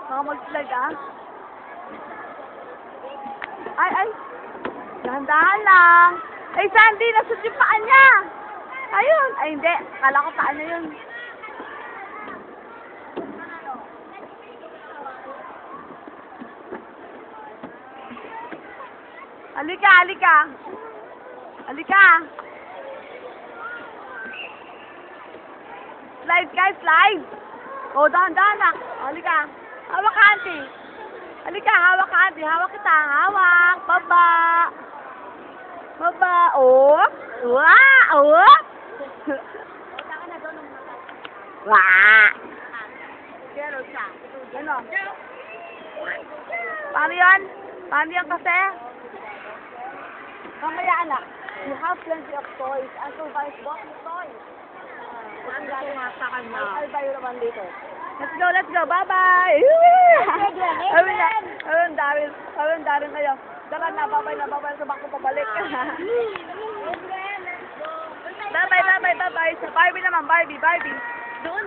Baka mag-slide ah. Ay, ay. Dahan-dahan lang. Ay, Sandy, nasut yung paa niya. Ayun. Ay, hindi. Akala ko paa niya yun. Halika, halika. Halika. Slide guys, slide. O, dahan-dahan lang. Halika. Hawak ka, auntie. Halika, hawak ka, auntie. Hawak kita. Hawak. Baba. Baba. Oh. Wah. Oh. Wah. Ano? Paano yan? Paano yan kasi? Mamaya anak, you have plenty of toys. And so, guys, bought me toys. Ang galing nga sa kanya. I'll buy you naman dito. Let's go, let's go. Bye-bye. Ayun, darin kayo. Tara na, bye-bye. Sa bangko pabalik. Bye-bye. Sa Barbie naman, Barbie. Doon.